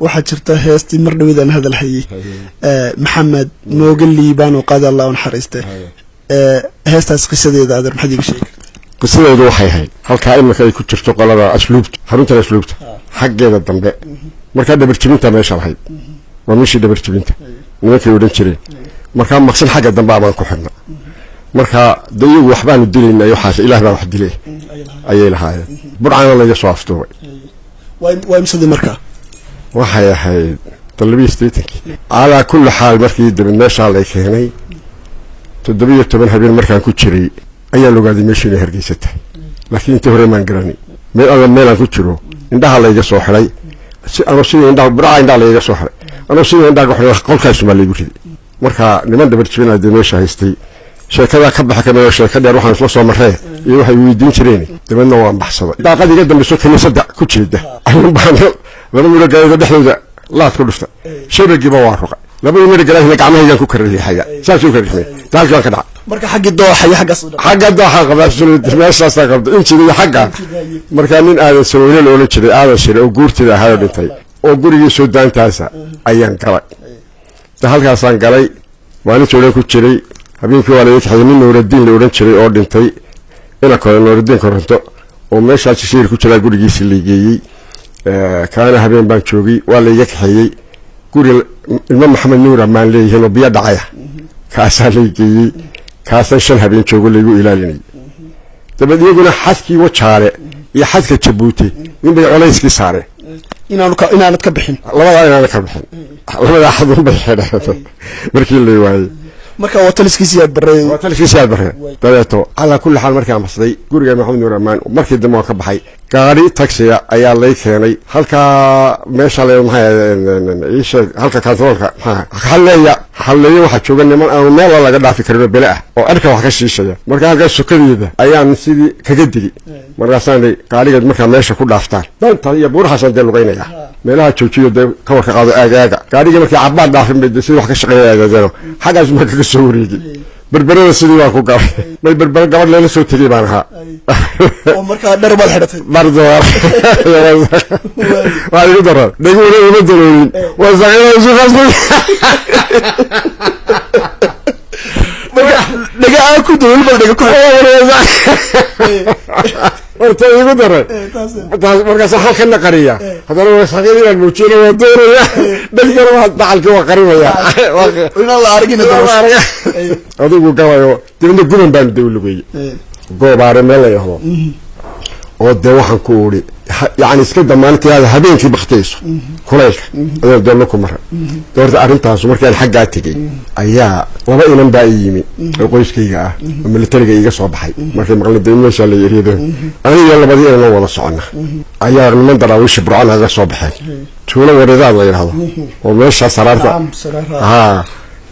waxaa jirta heestii mar dhaweydaan hadal hayay maxamed moogalii baan u qaada allah u naxariiste heestaas qisadeeda adeer maxaad iiga sheegi qisadeedu waxay ahayd halkaa imika ay ku jirto qolada asluubta xaruntan asluubta xaggeeda dambe markaa dhabarjibinta meesha lahayd waa meeshii dhabarjibinta nimankay odhan jireen markaa maqsin xagga dambe abaan ku xidhna markaa de iyagu waxbaanu dilaynay waxaas ilaah baa wax dilay ayay lahaayeen burcana laga soo afduubay waa imsadii markaa waxay ahayd طلبي ستيتك على كل حال مركي دبناش على كهني تدبي تبن هبين مركان كوتشري أي لو قاعد يمشي لهرجيسته لكن تهري من قرني من أول ميلان كوتشرو إن على يجي صحري أنا شيء عند برا عند على يجي صحري أنا شيء عند قحري كل كاس مالي بكذي مركا لمن دبرتشينا دمشق هستي شركة كبح كمان شركة يروح عن فلوس مرة يروح يودين شريني تمنى وان بحصل ده قاعد يقدم بسوق نصدق كوتشري ده أنا بعمل لما يقول قاعد يدحله لا تقول له شو بيجي بوارق لما يمر جلاله هناك عمله يجي كوكر لي حاجة شو كريمي تعال شو كذا مركا حق الضوء حق الصدق حق الضوء حق بس ما استغرب انت دي حقه مركا من هذا سوينا الاولى كذا هذا الشيء وقورت ذا هذا بنتي وقوري سودان تاسع ايان كلا تهال كاسان قالي وانا سوينا كوتشري habeen kii walaal xidhin Nuur Diin loo oran jiray oo dhintay ila kale Nuur Diin koronto oo meesha shir ku jira gurigiisa liigayay kaana habeen baan joogay waa la iga kaxeeyay guri ilmo Maxamed Nuur amaan leeyahay biya dhacaya kaasa liigayay kaasa shan habeen joogo lagu ilaalinay dabadiyaguna xaskii wajaale iyo xaska Jabuuti in bay culayskii saareen inaanad ka bixin labada xadun bay xidhay markii la waayay marka wataliskiisa yaad baray dabeeto ala kulli xaal markaan baxsaday guriga Maxamed Nuur Amaan markii dambe ka baxay gaari taxi ayaa lay keenay halka meesha la maxay halka kantoolka xalleeyo waxa joogan niman aan meel laga dhaafi karin bele ah oo arka wax ka shiishaya marka halka sukadeeda ayaan sidii kaga digi markaasaan gaariga marka meesha ku dhaaftaan danta iyo buurxasan dee lugaynaya meelaha joojiyo ka warka qaado aagaaga gaariga markii cabaan dhaafin bay sidii wax ka shaqeeyay xagaas ma ka soo wareegi بربرة سيدي واقو قال ما بربرة قبل لا نسوي تجي معها ومركا درب الحدث برضو وهذا يقدر نقول يبدلون وزعيم يشوف نجا أكو دول بدك أكو ورتي يقدر مركز صح كنا قرية هذا هو صغير الموتشين ودورة بلقي واحد بعلك وقريبة يا وإن الله أرجينا هذا هو كوايو تبين تقولون بان دول بيجي جو بارم لا يهو وده واحد كوري يعني سكت دمانتي هذا هبين في بختيس كلش هذا دول لكم مرة دورت أرنتها سمرك الحاجات تجي أيها وبقينا بايمي القيس كيجا من اللي ترجع يجي صباحي ما في مغلب دين مش اللي يريده أنا يلا بدينا نو ولا صعنا أيها من درا وش برعان هذا صباحي شو له ورده غير هذا ومش صرارته ها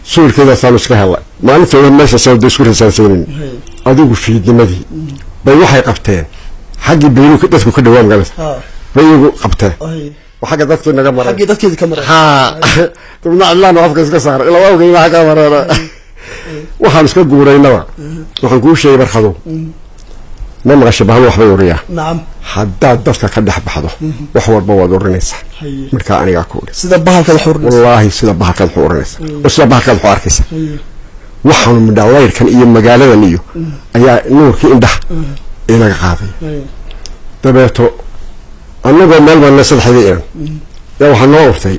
سور كذا سامس كهلا ما أنت ولا ماشي سوى ديسكور سنين أدوق في دمدي بيروح يقفتين حقي بينو كده كده وام جالس بيجو قبته وحاجة ذاتك نجمر حقي ذاتك الكاميرا ها تبنا الله نوافق كسر إلا واو جينا كاميرا وحنسك جورينا وحنقول شيء برخدو ما مغش بهالو حبي وريا نعم حداد دفتر كده حبحضو وحور بواد ورنيس مركا أنا أقول سيدا بحال كالحور والله سيدا بحال كالحور نيس وسيدا بحال كالحور كيس وحن من دواير كان إيه مجالنا نيو أيا نور كي إنده إنا قاضي تبعتو أنا بمال من الناس الحديقين يا وحنا وقتي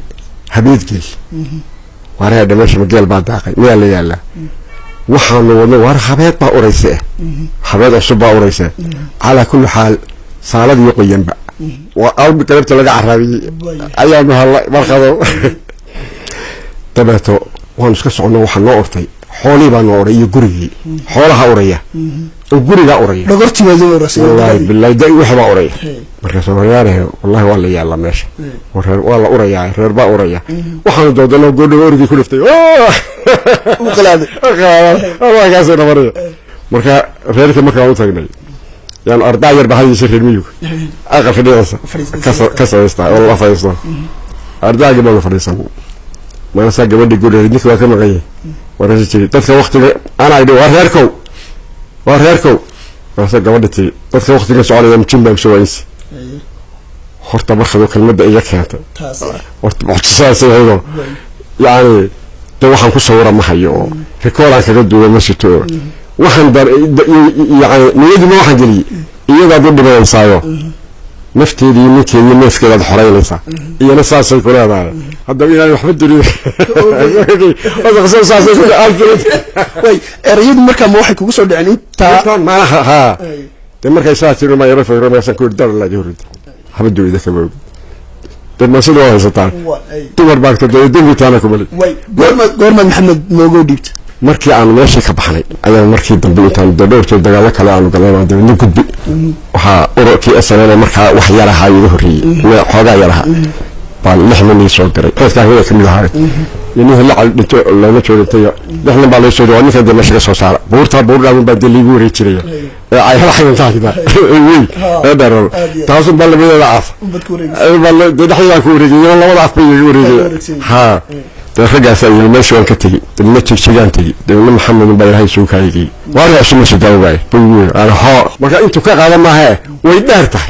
حبيت جيل وراء دمشق مجال بعد داقي ميا اللي يلا وحنا ونوار حبيت با أوريسه حبيت أصبع أوريسه على كل حال صالد يقين بقى وأول بكلمت لقى عربي أيام هلا مرخضو تبعتو وانسكس عنا وحنا وقتي حولي بانوري يجري حولها أوريه وجري لا أوريه نقرتي وزير الرسول والله بالله ده يوحى ما أوريه مركز أوريه والله والله يلا ماشي والله أوريه ربع أوريه وحنا دودنا وقولنا أوريه كل فتي وخلاد الله كاسر مرة marka reerka markaa u tagnay yaan ardaa yar bahaysa reer miyug aqal fadhiyasa ka sameystaa oo la fadhiisto ardaagi baa fadhiisan ma sa gabadhi guriga ninka waa ka maqay waraysi jiray dadka waqtiga ana ay waa reerkow waxa gabadhii dadka waqtiga soconaya mjimba soo waayis horta marxado kelmadda iga keenta horta muxtasaasaydo yaani waxaan ku sawira ma hayo rikoodaan kaga duuba ma sito waxaan dar yaani niyadii ma waxaan geliyay iyada dad dhibaysaayo nafteedii ninkeedii neefkeeda xoreynaysa iyana saasay ku leedahay hadda ilaahay waxba duriyo wada qasab saasay ku way erayadu markaa ma waxay kugu soo dhicin inta ma ha de markay saasay ma yara fayro ma san ku dar la joorid waxba duriyo ka boog dad ma soo haysataan dumar baagta dawladda taana ku malay way goorma maxamed moogo dhiibta markii aan meesha ka baxnay ayaan markii dambe intaan dhowrto dagaal kale aan galay dawladda gudbi waxa ururkii asana markaa wax yar ahaa iga horreeyay xoogaa yar ahaa baan lixman soo diray qofka hada kamid ahaa inuu la dhinto lama joogtay lixman baa la soo diray ninka dib meesha soo saara buurta baa daliigu wareejiraya ay hal xayn taagida way daro taas baa la meeyaa af baa dadxaya ku wareejiyay labada af bay wareejiyay ha ragaas ay meesha waan ka tagay dadna tigsigantay dadna maxamed baa ilaahay soo kaayay waana isma sidaway buu ana ha marka intu ka qaadan maahe way dheertahay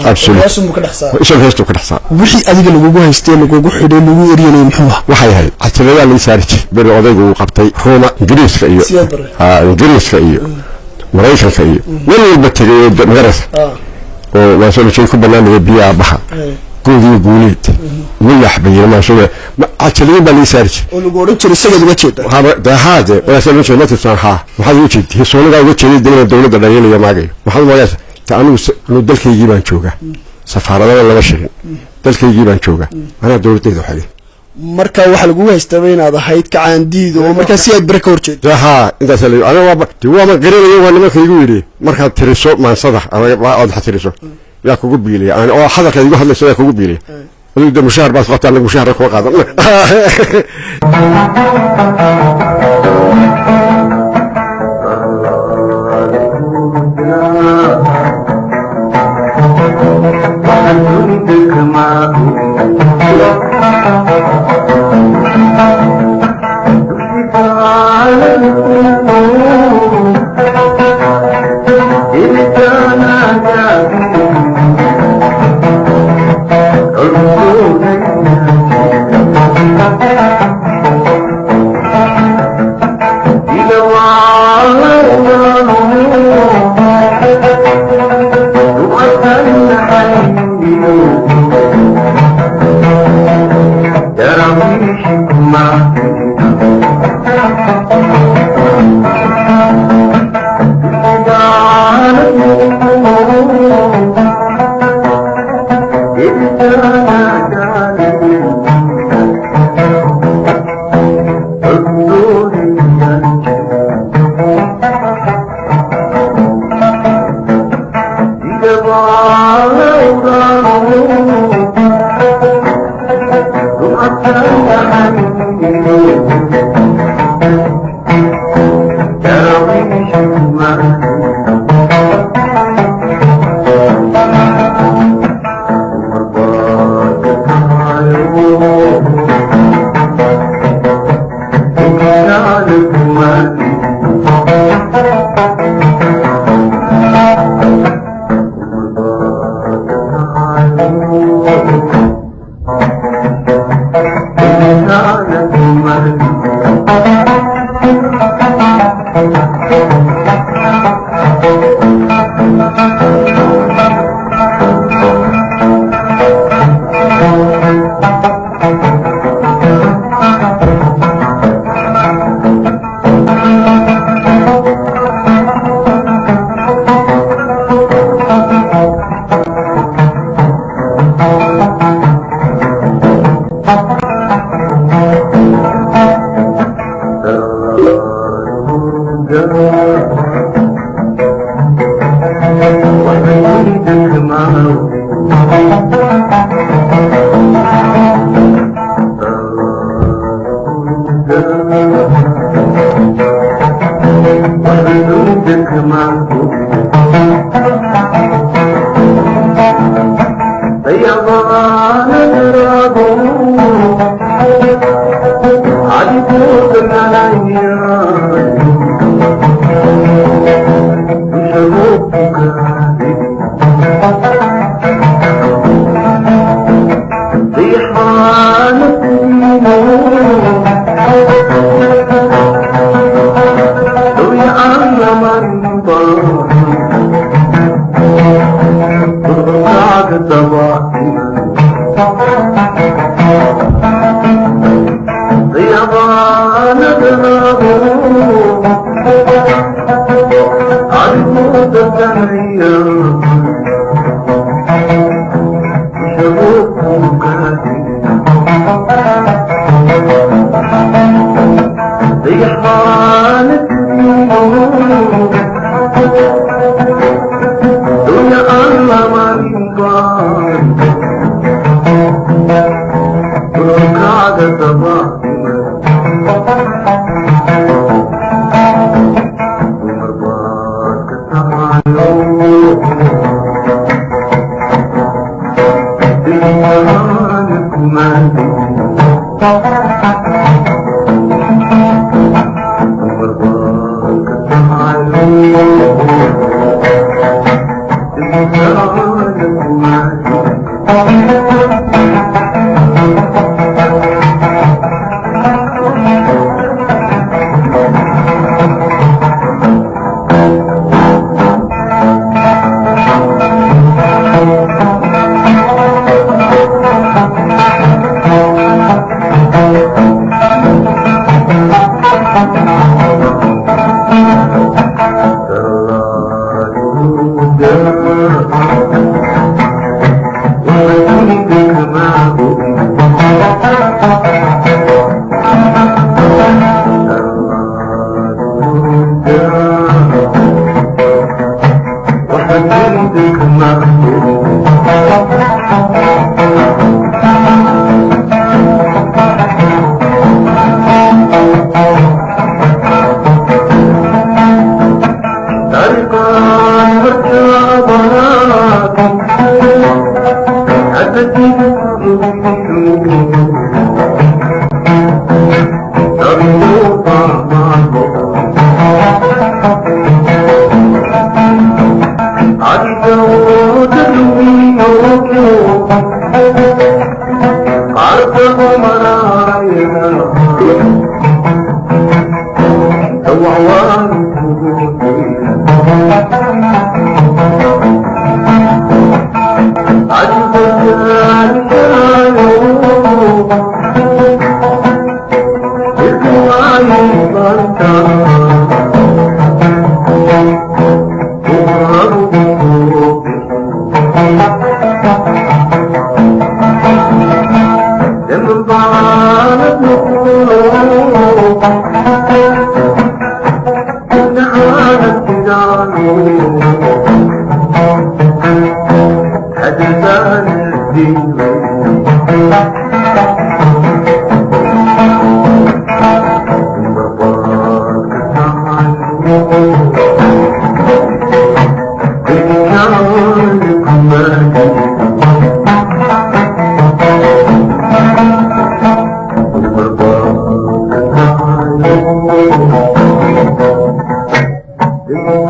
absolutely ka dhaxsaa isha heesto ka dhaxsaa wixii adiga lagu haystay lagu xidhay lagu eriyay muxuu waxay ahayd atirada la saartay bari odaygu uu qabtay Roma Ingiriiska iyo Ingiriiska iyo Mareykanka iyo wali walba tagay magarasa oo waa soo ku banaanay biya baxa goodiyo guuleed wiyax bayirma soo atirada baa la saartay oo lagu oran jiray isaga uga jeeda hada hada wala soo jeedo taan ha waxa uu jeeday sooniga uga jeeday dawladda dhayeelaya maagay waxa mooyay anu dalkaygii baan joogaa safaaradaha laga sheegay dalkaygii baan joogaa ana dawladdeedu xigay marka waxa lagu haystay inaad ahayd kacaandiid oo marka si aad barka horjeed ha intaas ana waa ma garanayo waa nimankaygu yiri marka tiriso maansada aad xatiriso yaa kugu biilay ana oo hadalka igu hadlayso yaa kugu biilay adiga mushahar baad qabtaan lagu mushahar ku qaadan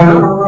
Oh,